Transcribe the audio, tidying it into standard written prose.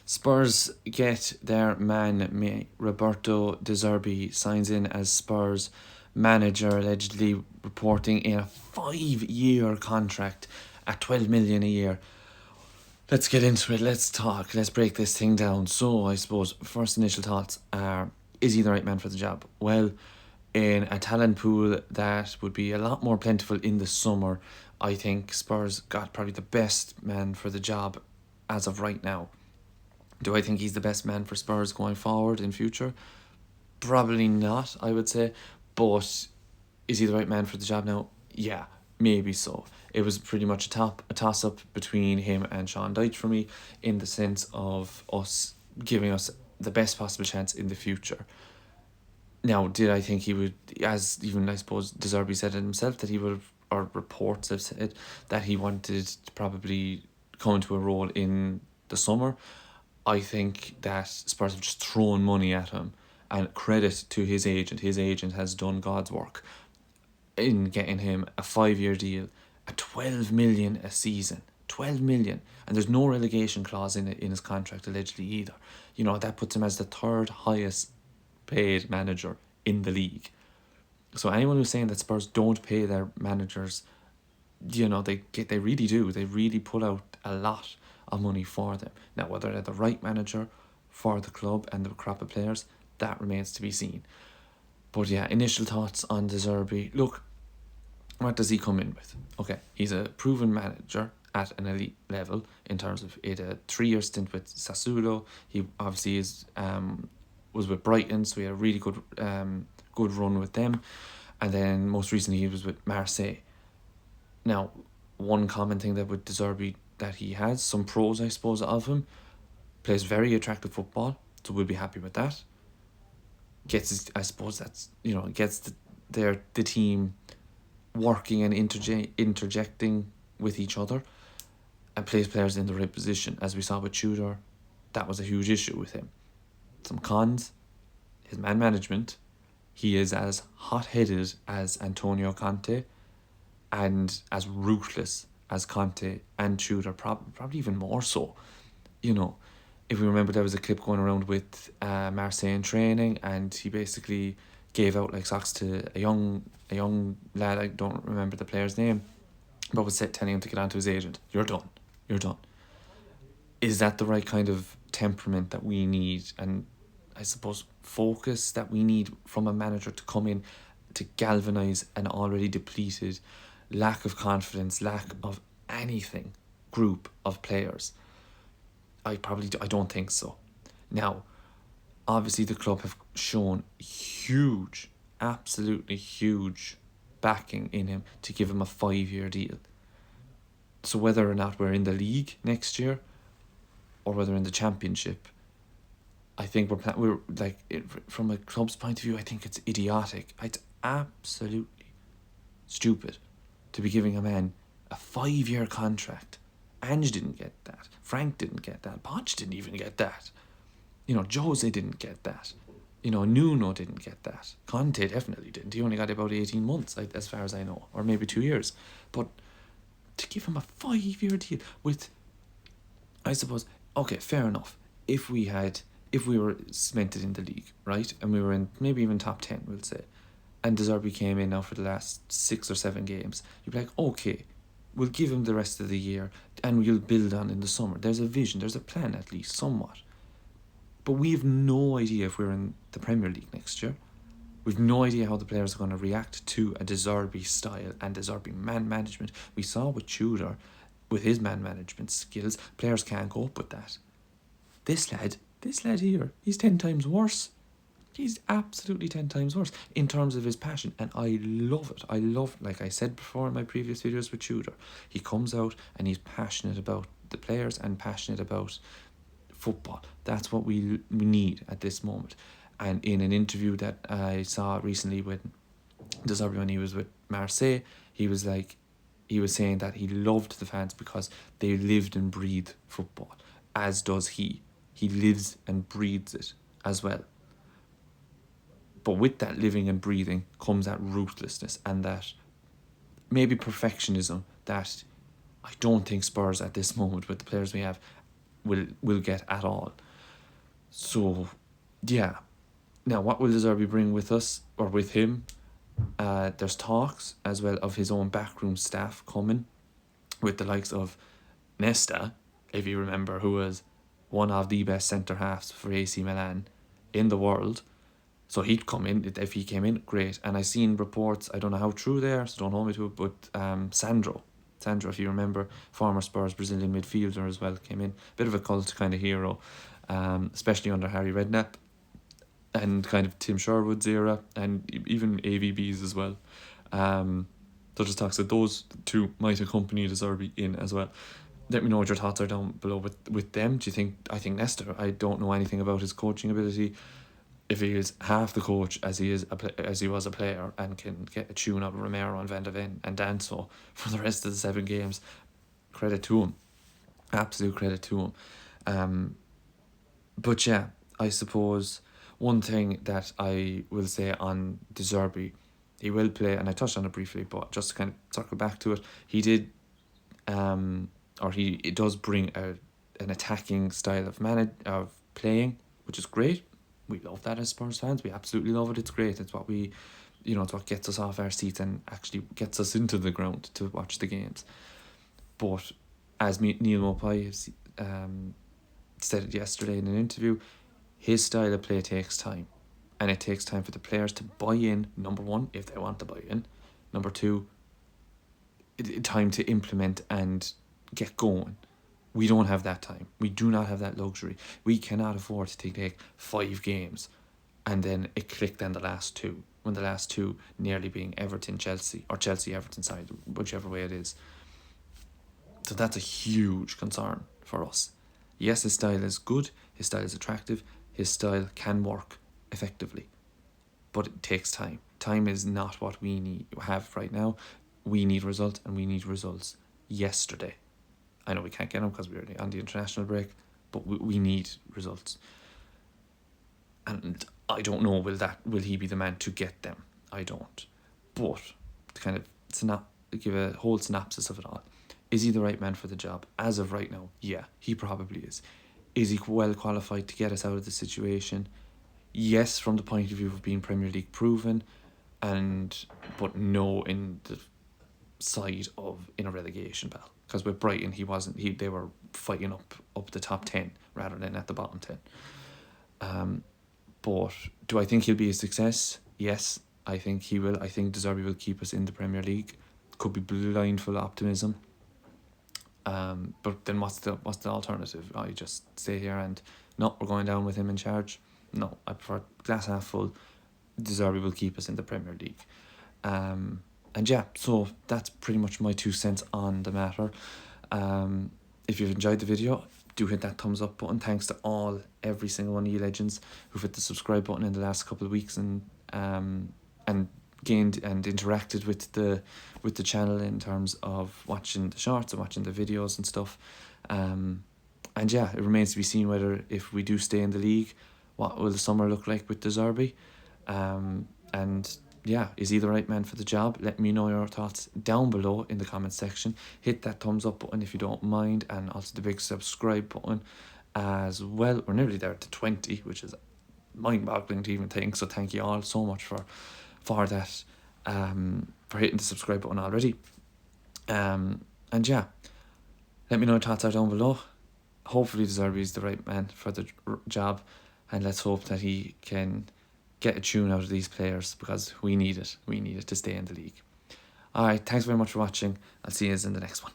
Spurs get their man, Roberto De Zerbi, signs in as Spurs manager, allegedly reporting in a 5-year contract at 12 million a year. Let's get into it. Let's talk. Let's break this thing down. So, I suppose first initial thoughts are: is he the right man for the job? Well, in a talent pool that would be a lot more plentiful in the summer, I think Spurs got probably the best man for the job as of right now. Do I think he's the best man for Spurs going forward in future? Probably not, I would say. But is he the right man for the job now? Yeah, maybe so. It was pretty much a toss up between him and Sean Dyche for me, in the sense of us giving us the best possible chance in the future. Now, did I think he would, as even I suppose De Zerbi said it himself, that he would have, or reports have said, that he wanted to probably come into a role in the summer? I think that Spurs have just thrown money at him, and credit to his agent. His agent has done God's work in getting him a 5-year deal at 12 million a season. 12 million. And there's no relegation clause in his contract allegedly either. That puts him as the third highest paid manager in the league. So anyone who's saying that Spurs don't pay their managers, they really do. They really pull out a lot of money for them. Now, whether they're the right manager for the club and the crop of players, that remains to be seen. But yeah, initial thoughts on De Zerbi. Look, what does he come in with? Okay, he's a proven manager at an elite level in terms of it. A 3-year stint with Sassuolo. He obviously was with Brighton, so he had a really good run with them. And then most recently he was with Marseille. Now, one common thing that with De Zerbi that he has, some pros I suppose of him, plays very attractive football, so we'll be happy with that. Gets the team working and interjecting with each other, and plays players in the right position. As we saw with Tudor, that was a huge issue with him. Some cons: his man management. He is as hot-headed as Antonio Conte, and as ruthless as Conte and Tudor, probably even more so. If we remember, there was a clip going around with Marseille in training, and he basically gave out like socks to a young lad. I don't remember the player's name, but was telling him to get onto his agent. You're done. Is that the right kind of temperament that we need, and I suppose focus that we need from a manager to come in to galvanise an already depleted, lack of confidence, lack of anything group of players? I don't think so. Now, obviously the club have shown huge, absolutely huge backing in him to give him a 5-year deal. So whether or not we're in the league next year, or whether in the championship, I think we're like, from a club's point of view, I think it's idiotic. It's absolutely stupid to be giving a man a 5-year contract. Ange didn't get that. Frank didn't get that. Poch didn't even get that. Jose didn't get that. Nuno didn't get that. Conte definitely didn't. He only got about 18 months, as far as I know, or maybe 2 years. But to give him a 5-year deal with, I suppose, okay, fair enough. If we were cemented in the league, right, and we were in maybe even top 10, we'll say, and De Zerbi came in now for the last 6 or 7 games, you'd be like, okay, we'll give him the rest of the year, and we'll build on in the summer. There's a vision, there's a plan, at least somewhat. But we have no idea if we're in the Premier League next year. We've no idea how the players are going to react to a De Zerbi style and De Zerbi man management. We saw with Tudor, with his man management skills, players can't cope with that. This lad here, he's 10 times worse. He's absolutely 10 times worse in terms of his passion, and I love it. Like I said before in my previous videos with Tudor, he comes out and he's passionate about the players and passionate about football. That's what we need at this moment. And in an interview that I saw recently with De Zerbi when he was with Marseille, he was saying that he loved the fans because they lived and breathed football, as does he. He lives and breathes it as well. But with that living and breathing comes that ruthlessness and that maybe perfectionism that I don't think Spurs at this moment, with the players we have, will get at all. So, yeah. Now, what will De Zerbi bring with us, or with him? There's talks as well of his own backroom staff coming, with the likes of Nesta, if you remember, who was one of the best centre-halves for AC Milan in the world. So he'd come in. If he came in, great. And I seen reports, I don't know how true they are, so don't hold me to it, but Sandro, if you remember, former Spurs Brazilian midfielder as well, came in. Bit of a cult kind of hero, especially under Harry Redknapp and kind of Tim Sherwood's era, and even AVB's as well. So just talks that those two might accompany De Zerbi in as well. Let me know what your thoughts are down below with them. Do you think? I think Nestor, I don't know anything about his coaching ability. If he is half the coach as he was a player, and can get a tune out of Romero and Van de Ven and Danso for the rest of the 7 games, credit to him. Absolute credit to him. But yeah, I suppose one thing that I will say on De Zerbi, he will play, and I touched on it briefly, but just to kind of circle back to it, he did, it does bring an attacking style of playing, which is great. We love that as Spurs fans. We absolutely love it. It's great. It's what it's what gets us off our seats and actually gets us into the ground to watch the games. But as Neil Maupay said it yesterday in an interview, his style of play takes time. And it takes time for the players to buy in, number one, if they want to buy in. Number two, time to implement and get going. We don't have that time. We do not have that luxury. We cannot afford to take 5 games and then it clicked on the last 2. When the last 2 nearly being Everton, Chelsea, or Chelsea-Everton side, whichever way it is. So that's a huge concern for us. Yes, his style is good. His style is attractive. His style can work effectively. But it takes time. Time is not what we have right now. We need results, and we need results yesterday. I know we can't get them because we're on the international break, but we need results. And I don't know, will he be the man to get them? I don't. But to kind of give a whole synopsis of it all, is he the right man for the job? As of right now, yeah, he probably is. Is he well qualified to get us out of the situation? Yes, from the point of view of being Premier League proven, but no in the side of in a relegation battle. Because with Brighton, they were fighting up the top 10 rather than at the bottom 10. But do I think he'll be a success? Yes, I think he will. I think De Zerbi will keep us in the Premier League. Could be blindful optimism. But then what's the alternative? I just stay here and no, we're going down with him in charge. No, I prefer glass half full. De Zerbi will keep us in the Premier League. And yeah, so that's pretty much my 2 cents on the matter. If you've enjoyed the video, do hit that thumbs up button. Thanks to every single one of you legends who've hit the subscribe button in the last couple of weeks and gained and interacted with the channel in terms of watching the shorts and watching the videos and stuff. And yeah, it remains to be seen whether, if we do stay in the league, what will the summer look like with De Zerbi. And yeah, is he the right man for the job? Let me know your thoughts down below in the comments section. Hit that thumbs up button if you don't mind, and also the big subscribe button as well. We're nearly there to 20, which is mind-boggling to even think. So thank you all so much for that, for hitting the subscribe button already. And yeah, let me know your thoughts are down below. Hopefully De Zerbi is the right man for the job, and let's hope that he can get a tune out of these players, because we need it. We need it to stay in the league. Alright, thanks very much for watching. I'll see you in the next one.